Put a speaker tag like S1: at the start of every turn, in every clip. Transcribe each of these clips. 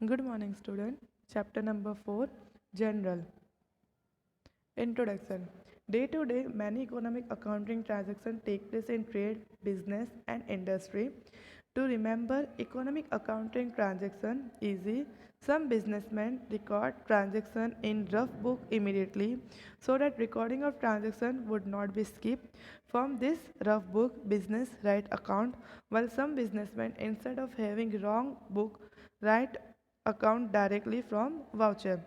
S1: Good morning, student. Chapter number 4, General. Introduction. Day to day, many economic accounting transactions take place in trade, business, and industry. To remember economic accounting transaction easy, some businessmen record transaction in rough book immediately so that recording of transaction would not be skipped. From this rough book, business write account, while some businessmen instead of having wrong book write account directly from voucher.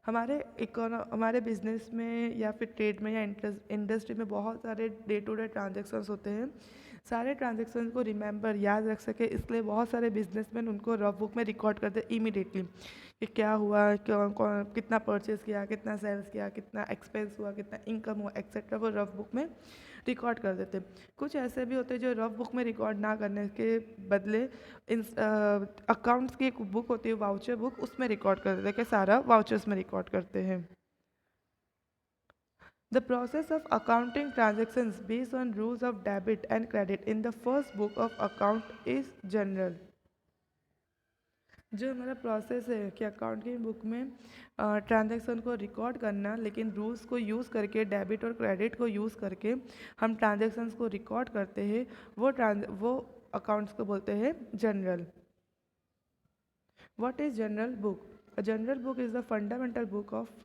S1: हमारे business में या फिर trade में या industry में बहुत सारे day to day transactions होते हैं। सारे ट्रांजेक्शन्स को रिमेंबर याद रख सके इसलिए बहुत सारे बिजनेसमैन उनको रफ बुक में रिकॉर्ड करते हैं इमीडिएटली कि क्या हुआ, कितना परचेज़ किया, कितना सेल्स किया, कितना एक्सपेंस हुआ, कितना इनकम हुआ एक्सेट्रा, वो रफ बुक में रिकॉर्ड कर देते। कुछ ऐसे भी होते हैं जो रफ बुक में रिकॉर्ड ना करने के बदले इन अकाउंट्स की एक बुक होती है वाउचर बुक, उसमें रिकॉर्ड कर देते हैं कि सारा वाउचर्स में रिकॉर्ड करते हैं। The process of accounting transactions based on rules of debit and credit in the first book of account is general। जो हमारा प्रोसेस है कि अकाउंटिंग बुक में ट्रांजैक्शन को रिकॉर्ड करना, लेकिन रूल्स को यूज़ करके डेबिट और क्रेडिट को यूज़ करके हम ट्रांजैक्शंस को रिकॉर्ड करते हैं, वो अकाउंट्स को बोलते हैं general. What is general book? A general book is the fundamental book of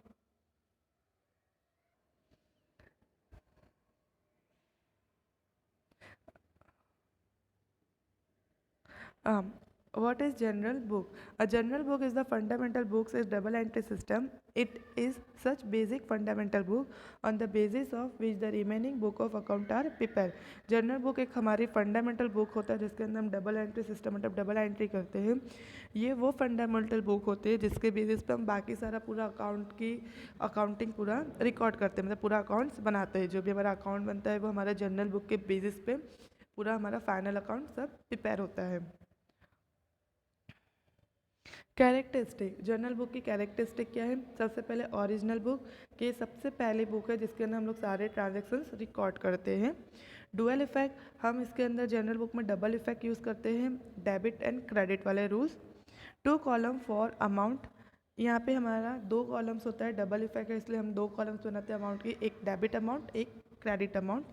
S1: what is general book? A general book is the fundamental books is double entry system. It is such basic fundamental book on the basis of which the remaining book of account are prepared। General book एक हमारी fundamental book होता है जिसके अंदर हम double entry system मतलब double entry करते हैं। ये वो फंडामेंटल बुक होते हैं जिसके बेसिस पे हम बाकी सारा पूरा अकाउंटिंग पूरा रिकॉर्ड करते हैं, मतलब पूरा अकाउंट्स बनाते हैं। जो भी हमारा अकाउंट बनता है वो हमारा जनरल बुक के बेसिस पे पूरा हमारा फाइनल अकाउंट सब प्रिपेयर होता है। कैरेक्टरिस्टिक, जर्नल बुक की कैरेक्टरिस्टिक क्या है? सबसे पहले ओरिजिनल बुक, कि सबसे पहली बुक है जिसके अंदर हम लोग सारे ट्रांजैक्शंस रिकॉर्ड करते हैं। डुअल इफेक्ट, हम इसके अंदर जर्नल बुक में डबल इफेक्ट यूज़ करते हैं, डेबिट एंड क्रेडिट वाले रूल्स। 2 कॉलम फॉर अमाउंट, यहाँ पे हमारा 2 कॉलम्स होता है, डबल इफेक्ट है इसलिए हम 2 कॉलम्स बनाते हैं अमाउंट की, एक डेबिट अमाउंट एक credit amount.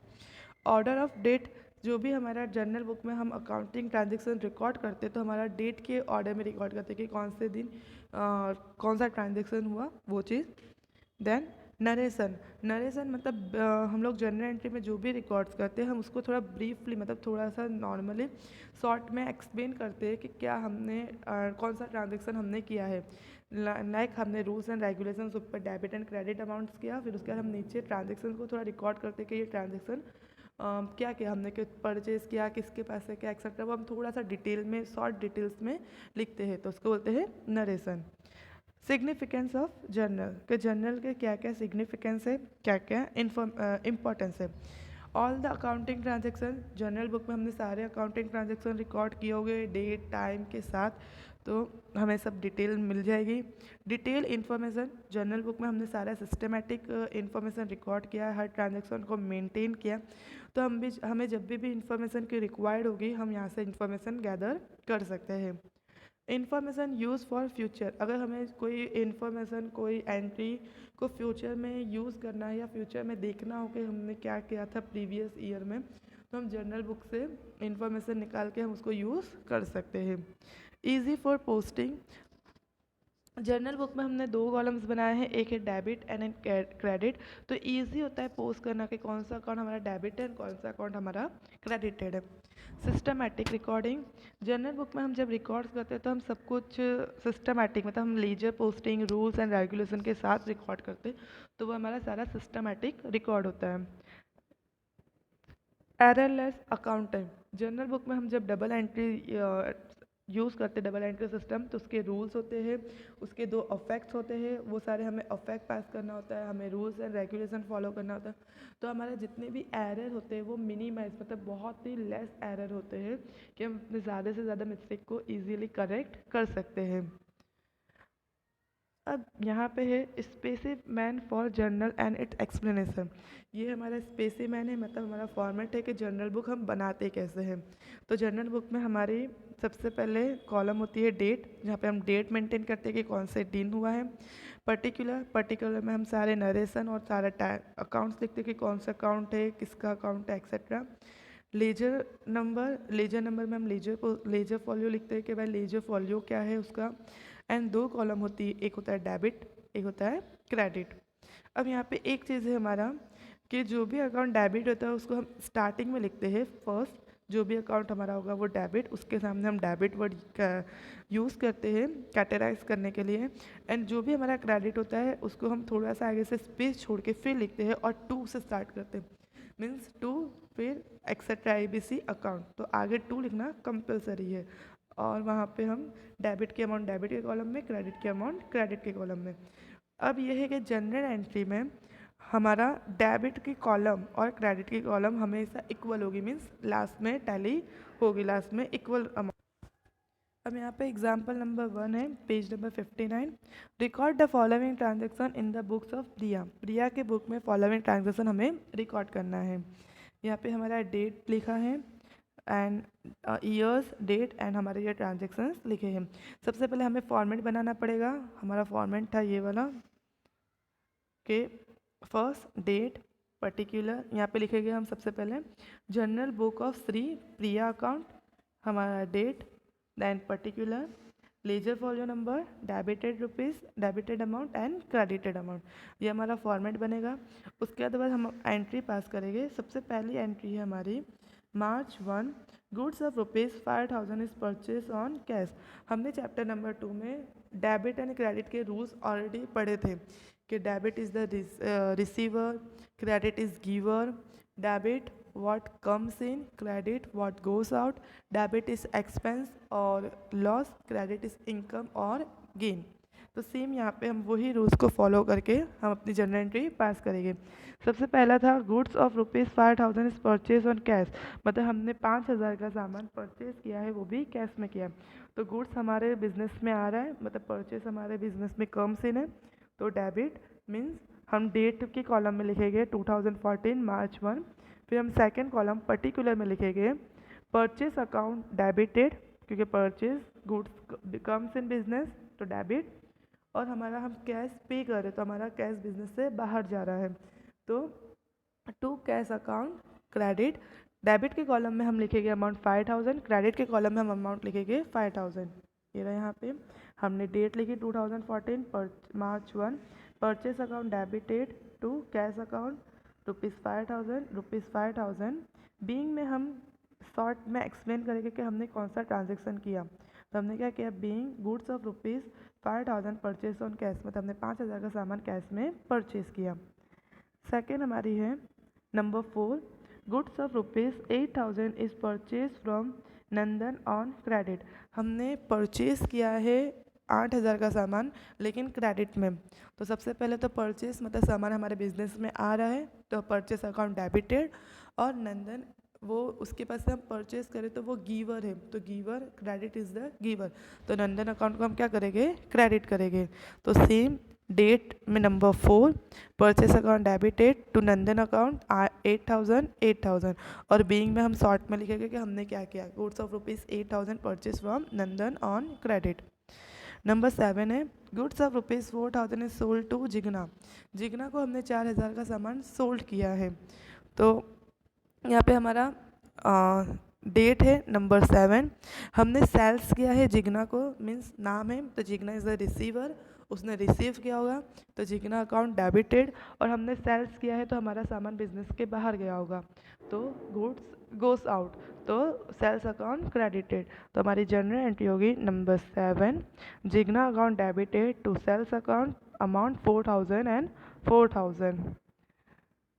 S1: Order of date, जो भी हमारा जर्नल बुक में हम अकाउंटिंग ट्रांजेक्शन रिकॉर्ड करते हैं तो हमारा डेट के ऑर्डर में रिकॉर्ड करते हैं कि कौन से दिन कौन सा ट्रांजेक्शन हुआ वो चीज़। देन नरेशन, नरेशन मतलब हम लोग जर्नल एंट्री में जो भी रिकॉर्ड्स करते हैं हम उसको थोड़ा ब्रीफली मतलब थोड़ा सा नॉर्मली शॉर्ट में एक्सप्लेन करते हैं कि क्या हमने कौन सा ट्रांजेक्शन हमने किया है। लाइक हमने रूल्स एंड रेगुलेशंस ऊपर डेबिट एंड क्रेडिट अमाउंट्स किया, फिर उसके बाद हम नीचे ट्रांजेक्शन को थोड़ा रिकॉर्ड करते हैं कि ये ट्रांजेक्शन क्या किया हमने, कि परचेज़ किया, किसके पैसे क्या एक्सेट्रा, वो हम थोड़ा सा डिटेल में शॉर्ट डिटेल्स में लिखते हैं तो उसको बोलते हैं नरेशन। सिग्निफिकेंस ऑफ जर्नल, कि जर्नल के क्या क्या सिग्निफिकेंस है, क्या क्या इम्पोर्टेंस है। All the accounting transaction, journal book में हमने सारे अकाउंटिंग ट्रांजेक्शन रिकॉर्ड किए होंगे डेट टाइम के साथ, तो हमें सब डिटेल मिल जाएगी। डिटेल इन्फॉर्मेशन, जर्नल बुक में हमने सारा सिस्टमेटिक इन्फॉर्मेशन रिकॉर्ड किया है, हर ट्रांजेक्शन को मेंटेन किया, तो हमें जब भी इन्फॉर्मेशन की रिक्वायर्ड होगी हम यहाँ से इन्फॉर्मेशन गैदर कर सकते हैं। इन्फॉर्मेशन यूज़ फॉर फ्यूचर, अगर हमें कोई इन्फॉर्मेशन कोई एंट्री को फ्यूचर में यूज़ करना है या फ्यूचर में देखना हो कि हमने क्या किया था प्रीवियस ईयर में, तो हम जर्नल बुक से इन्फॉर्मेशन निकाल के हम उसको यूज़ कर सकते हैं। Easy for posting, journal book में हमने 2 कॉलम्स बनाए हैं, एक है डेबिट एंड क्रेडिट, तो इजी होता है पोस्ट करना कि कौन सा अकाउंट हमारा डेबिट है और कौन सा अकाउंट हमारा क्रेडिटेड है। सिस्टमैटिक रिकॉर्डिंग, जर्नल बुक में हम जब रिकॉर्ड्स करते हैं तो हम सब कुछ सिस्टमैटिक मतलब हम ledger posting rules and regulation के साथ रिकॉर्ड करते हैं, तो वो हमारा सारा सिस्टमैटिक रिकॉर्ड होता है। एररलेस अकाउंटिंग, जर्नल बुक में हम जब डबल एंट्री यूज़ करते डबल एंट्री सिस्टम तो उसके रूल्स होते हैं, उसके 2 अफेक्ट्स होते हैं, वो सारे हमें अफेक्ट पास करना होता है, हमें रूल्स एंड रेगुलेशन फॉलो करना होता है, तो हमारे जितने भी एरर होते हैं वो मिनिमाइज मतलब बहुत ही लेस एरर होते हैं कि हम अपने ज़्यादा से ज़्यादा मिस्टेक को ईजीली करेक्ट कर सकते हैं। अब यहाँ पे है specimen for journal and it's explanation. ये हमारा स्पेसिमैन है, मतलब हमारा फॉर्मेट है कि जर्नल बुक हम बनाते कैसे हैं। तो जर्नल बुक में हमारी सबसे पहले कॉलम होती है डेट, जहाँ पे हम डेट मेंटेन करते हैं कि कौन से दिन हुआ है। पर्टिकुलर में हम सारे नरेशन और सारा अकाउंट्स लिखते हैं कि कौन सा अकाउंट है, किसका अकाउंट है, एक्सेट्रा। लेजर नंबर में हम लेजर फॉलियो लिखते हैं कि भाई लेजर फॉलियो क्या है उसका। एंड दो कॉलम होती है, एक होता है डेबिट, एक होता है क्रेडिट। अब यहाँ पे एक चीज़ है हमारा कि जो भी अकाउंट डेबिट होता है उसको हम स्टार्टिंग में लिखते हैं फर्स्ट। जो भी अकाउंट हमारा होगा वो डेबिट, उसके सामने हम डेबिट वर्ड का यूज़ करते हैं कैटेगराइज करने के लिए। एंड जो भी हमारा क्रेडिट होता है उसको हम थोड़ा सा आगे से स्पेस छोड़ के फिर लिखते हैं और टू से स्टार्ट करते हैं। मीन्स टू फिर एक्सेट्रा ABC अकाउंट, तो आगे टू लिखना कंपलसरी है। और वहाँ पे हम डेबिट के अमाउंट डेबिट के कॉलम में, क्रेडिट के अमाउंट क्रेडिट के कॉलम में। अब यह है कि जनरल एंट्री में हमारा डेबिट की कॉलम और क्रेडिट की कॉलम हमेशा इक्वल होगी, मीन्स लास्ट में टैली होगी, लास्ट में इक्वल अमाउंट। अब यहाँ पे एग्जाम्पल नंबर 1 है, page number 59। Record the following transaction in the books of Priya. Priya के बुक में फॉलोइंग ट्रांजेक्शन हमें रिकॉर्ड करना है। यहाँ पे हमारा डेट लिखा है एंड ईयर्स, डेट एंड हमारे ये ट्रांजेक्शन्स लिखे हैं। सबसे पहले हमें फॉर्मेट बनाना पड़ेगा। हमारा फॉर्मेट था ये वाला कि फर्स्ट डेट पर्टिकुलर, यहाँ पे लिखेंगे हम सबसे पहले general book of Shri Priya account, हमारा date, then particular, ledger folio number, debited rupees, debited amount and credited amount. ये हमारा फॉर्मेट बनेगा। उसके बाद हम एंट्री पास करेंगे। सबसे पहली एंट्री है हमारी March 1, goods of ₹5,000 is purchase on cash. हमने चैप्टर नंबर 2 में डेबिट एंड क्रेडिट के रूल्स ऑलरेडी पढ़े थे कि debit is the receiver, credit is giver, debit what comes in, credit what goes out, debit is expense और loss, credit is income और gain। तो same यहाँ पे हम वही रूल्स को फॉलो करके हम अपनी जर्नल एंट्री पास करेंगे। सबसे पहला था goods of ₹5,000 is purchase on cash, मतलब हमने 5,000 का सामान परचेज किया है, वो भी कैश में किया। तो गुड्स हमारे बिजनेस में आ रहा है, मतलब परचेज हमारे बिजनेस में कम्स इन है, तो डेबिट मीन्स हम डेट के कॉलम में लिखेंगे 2014 March 1। फिर हम सेकेंड कॉलम पर्टिकुलर में लिखेंगे परचेज अकाउंट डेबिटेड, क्योंकि purchase goods comes in business तो डेबिट। और हमारा हम कैश पे कर रहे हैं तो हमारा कैश बिजनेस से बाहर जा रहा है, तो to cash account credit. Debit के कॉलम में हम लिखेंगे अमाउंट 5,000, क्रेडिट के कॉलम में हम अमाउंट लिखेंगे 5,000। ये रहा यहाँ पे हमने डेट लिखी 2014 March 1, purchase account debited to cash account ₹5,000 being में हम शॉर्ट में एक्सप्लेन करेंगे कि हमने कौन सा ट्रांजेक्शन किया। तो हमने क्या किया, being goods of ₹5,000 purchase on cash, मतलब हमने 5,000 का सामान कैश में परचेज किया। सेकेंड हमारी है number 4, goods of ₹8,000 is purchase from Nandan on credit. हमने परचेज किया है 8,000 का सामान लेकिन क्रेडिट में। तो सबसे पहले तो परचेज मतलब सामान हमारे बिजनेस में आ रहा है तो परचेज अकाउंट डेबिटेड, और नंदन वो उसके पास से हम परचेज करें तो वो गिवर है, तो giver credit is the giver, तो नंदन अकाउंट को हम क्या करेंगे, क्रेडिट करेंगे। तो सेम डेट में number 4, purchase account debited to Nandan account 8,000 और बीइंग में हम शॉर्ट में लिखेंगे कि हमने क्या किया, goods of ₹8,000 purchase from Nandan on credit. Number 7 है goods of ₹4,000 is sold to Jigna. Jigna को हमने 4,000 का सामान सोल्ड किया है। तो यहाँ पे हमारा डेट है नंबर 7, हमने सेल्स किया है जिग्ना को, मीन्स नाम है तो जिग्ना इज़ द रिसीवर, उसने रिसीव किया होगा तो जिग्ना अकाउंट डेबिटेड, और हमने सेल्स किया है तो हमारा सामान बिजनेस के बाहर गया होगा तो गुड्स गोस आउट, तो सेल्स अकाउंट क्रेडिटेड। तो हमारी जनरल एंट्री होगी number 7, Jigna account debited to sales account amount 4,000 and 4,000।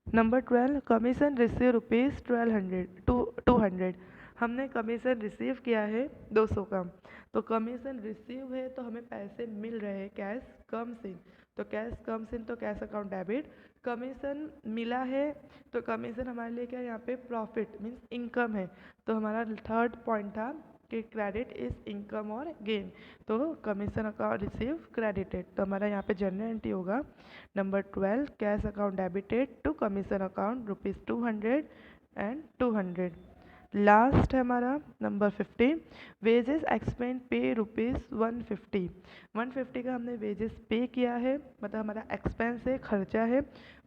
S1: Number 12, commission receive ₹200। हमने कमीशन रिसीव किया है 200 का, तो कमीशन रिसीव है तो हमें पैसे मिल रहे हैं कैश कम से, तो कैश कम से तो कैश अकाउंट डेबिट, कमीशन मिला है तो कमीशन हमारे लिए क्या यहाँ पे प्रॉफिट मीन्स इनकम है, तो हमारा थर्ड पॉइंट था कि क्रेडिट इज़ इनकम और गेन, तो कमीशन अकाउंट रिसीव क्रेडिटेड, तो हमारा यहाँ पे जनरल एंट्री होगा number 12, cash account debited to commission account ₹200 and 200। Last है हमारा नंबर 15, वेजेस एक्सपेंड पे ₹150। 150 का हमने वेजेस पे किया है, मतलब हमारा एक्सपेंस है, खर्चा है।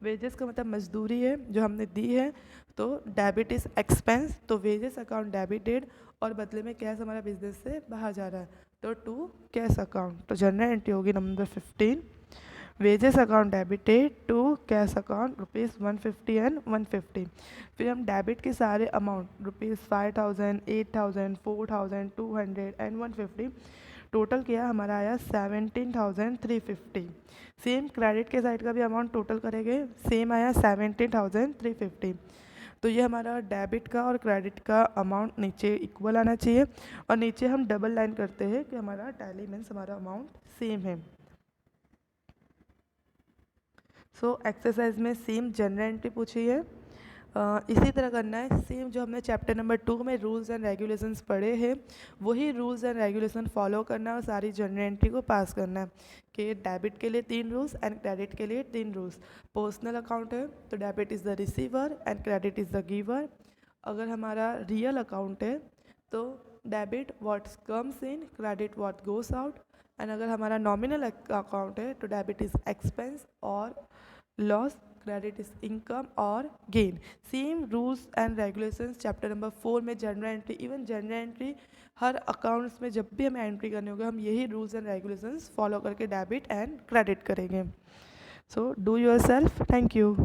S1: वेजेस का मतलब मजदूरी है जो हमने दी है, तो डेबिट इज एक्सपेंस, तो वेजेस अकाउंट डेबिटेड और बदले में कैश हमारा बिजनेस से बाहर जा रहा है, तो टू कैश अकाउंट, तो जनरल एंट्री होगी number 15, wages account debited to cash account ₹150 and 150। फिर हम डेबिट के सारे अमाउंट ₹5000, 8000, 4000, 200 एंड 150 टोटल किया, हमारा आया 17350। सेम क्रेडिट के साइड का भी अमाउंट टोटल करेंगे, सेम आया 17350। तो ये हमारा डेबिट का और क्रेडिट का अमाउंट नीचे इक्वल आना चाहिए, और नीचे हम डबल लाइन करते हैं कि हमारा टैली मीन्स हमारा अमाउंट सेम है। सो एक्सरसाइज में सेम जनरल एंट्री पूछी है, इसी तरह करना है। सेम जो हमने चैप्टर नंबर 2 में रूल्स एंड रेगुलेशंस पढ़े हैं, वही रूल्स एंड रेगुलेशन फॉलो करना है और सारी जनरल एंट्री को पास करना है कि डेबिट के लिए 3 रूल्स एंड क्रेडिट के लिए 3 रूल्स। पर्सनल अकाउंट है तो debit is the receiver and credit is the giver. अगर हमारा रियल अकाउंट है तो debit what comes in, credit what goes out. And अगर हमारा नॉमिनल अकाउंट है तो डेबिट इज़ एक्सपेंस और लॉस, क्रेडिट इज इनकम और gain. Same rules and regulations chapter number 4 में general entry, even general entry हर अकाउंट्स में जब भी हमें एंट्री करनी होगी हम यही रूल्स एंड रेगुलेशंस फॉलो करके डेबिट एंड क्रेडिट करेंगे। So do your self, thank you.